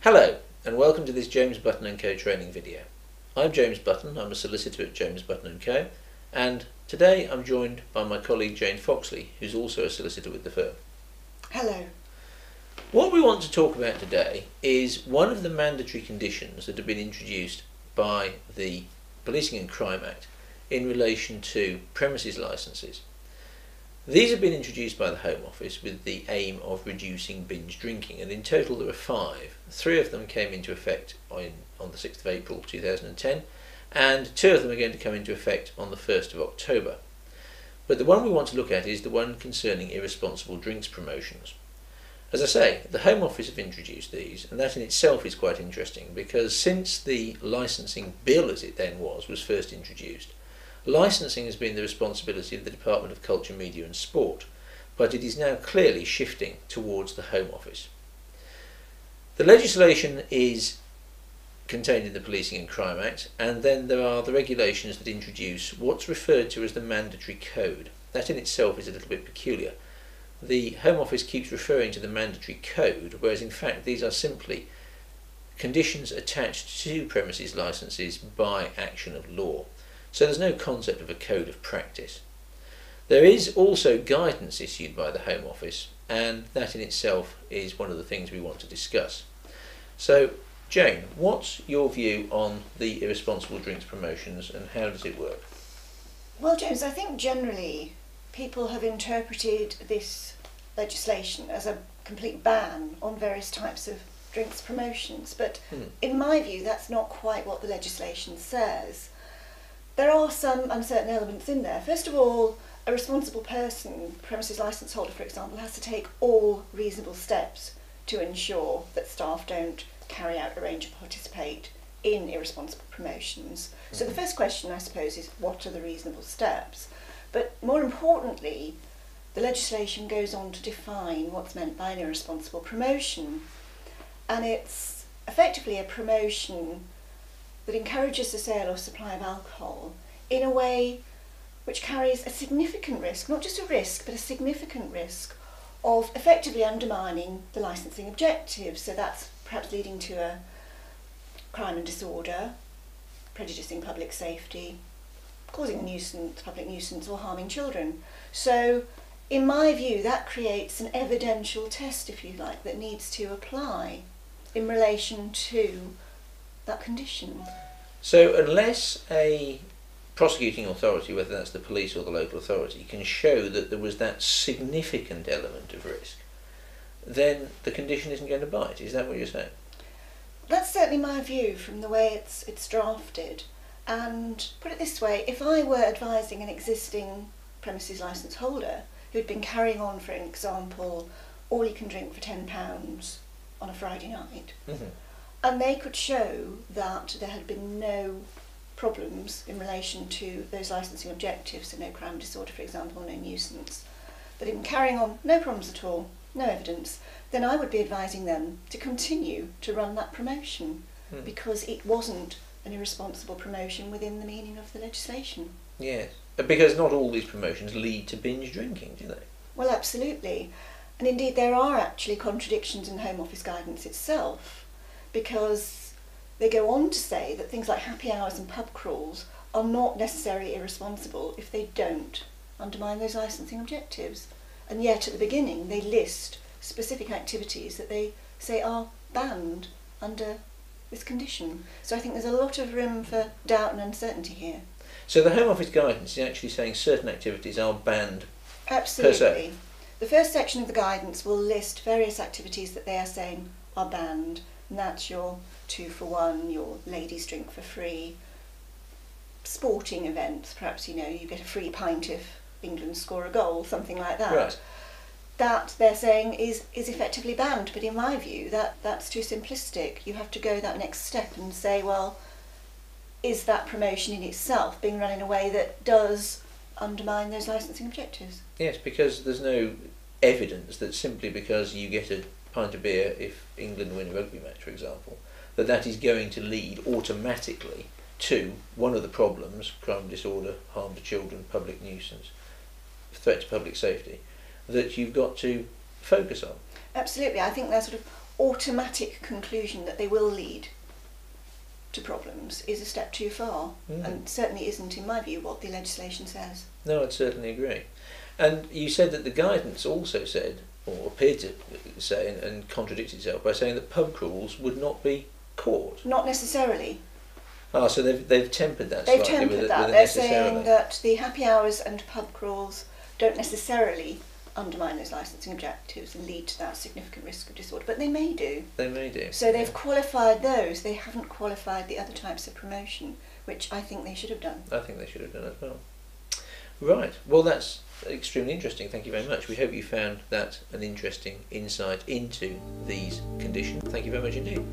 Hello and welcome to this James Button & Co training video. I'm James Button, I'm a solicitor at James Button & Co, and today I'm joined by my colleague Jayne Foxley, who's also a solicitor with the firm. Hello. What we want to talk about today is one of the mandatory conditions that have been introduced by the Policing and Crime Act in relation to premises licences. These have been introduced by the Home Office with the aim of reducing binge drinking, and in total there are 5. 3 of them came into effect on the 6th of April 2010, and 2 of them are going to come into effect on the 1st of October. But the one we want to look at is the one concerning irresponsible drinks promotions. As I say, the Home Office have introduced these, and that in itself is quite interesting, because since the licensing bill, as it then was first introduced, licensing has been the responsibility of the Department of Culture, Media and Sport, but it is now clearly shifting towards the Home Office. The legislation is contained in the Policing and Crime Act, and then there are the regulations that introduce what's referred to as the mandatory code. That in itself is a little bit peculiar. The Home Office keeps referring to the mandatory code, whereas in fact these are simply conditions attached to premises licences by action of law. So there's no concept of a code of practice. There is also guidance issued by the Home Office, and that in itself is one of the things we want to discuss. So, Jayne, what's your view on the irresponsible drinks promotions and how does it work? Well, James, I think generally people have interpreted this legislation as a complete ban on various types of drinks promotions, but in my view that's not quite what the legislation says. There are some uncertain elements in there. First of all, a responsible person, premises licence holder for example, has to take all reasonable steps to ensure that staff don't carry out, arrange or participate in irresponsible promotions. So the first question I suppose is, what are the reasonable steps? But more importantly, the legislation goes on to define what's meant by an irresponsible promotion, and it's effectively a promotion that encourages the sale or supply of alcohol in a way which carries a significant risk, not just a risk, but a significant risk of effectively undermining the licensing objectives. So that's perhaps leading to a crime and disorder, prejudicing public safety, causing a nuisance, public nuisance, or harming children. So in my view that creates an evidential test, if you like, that needs to apply in relation to that condition. So unless a prosecuting authority, whether that's the police or the local authority, can show that there was that significant element of risk, then the condition isn't going to bite. Is that what you're saying? That's certainly my view from the way it's drafted. And put it this way, if I were advising an existing premises licence holder who'd been carrying on, for example, all you can drink for £10 on a Friday night, and they could show that there had been no problems in relation to those licensing objectives, so no crime and disorder, for example, no nuisance, but in carrying on, no problems at all, no evidence, then I would be advising them to continue to run that promotion because it wasn't an irresponsible promotion within the meaning of the legislation. Yes, because not all these promotions lead to binge drinking, do they? Well, absolutely. And indeed there are actually contradictions in Home Office guidance itself, because they go on to say that things like happy hours and pub crawls are not necessarily irresponsible if they don't undermine those licensing objectives. And yet at the beginning they list specific activities that they say are banned under this condition. So I think there's a lot of room for doubt and uncertainty here. So the Home Office guidance is actually saying certain activities are banned. Absolutely. Per se. The first section of the guidance will list various activities that they are saying are banned, and that's your 2 for 1, your ladies drink for free, sporting events, perhaps you get a free pint if England score a goal, something like that. Right. That they're saying is effectively banned, but in my view that's too simplistic. You have to go that next step and say, well, is that promotion in itself being run in a way that does undermine those licensing objectives? Yes, because there's no evidence that simply because you get a pint of beer if England win a rugby match, for example, that is going to lead automatically to one of the problems, crime, disorder, harm to children, public nuisance, threat to public safety, that you've got to focus on. Absolutely. I think they're sort of automatic conclusion that they will lead to problems is a step too far, and certainly isn't, in my view, what the legislation says. No, I'd certainly agree. And you said that the guidance also said, or appeared to say, and contradicts itself by saying that pub crawls would not be caught. Not necessarily. Ah, so they've tempered that They've slightly tempered with that. a They're necessarily. saying that the happy hours and pub crawls don't necessarily undermine those licensing objectives and lead to that significant risk of disorder, but they may do. They may do. So they've qualified those, they haven't qualified the other types of promotion, which I think they should have done. I think they should have done as well. Right, well that's extremely interesting, thank you very much. We hope you found that an interesting insight into these conditions. Thank you very much indeed.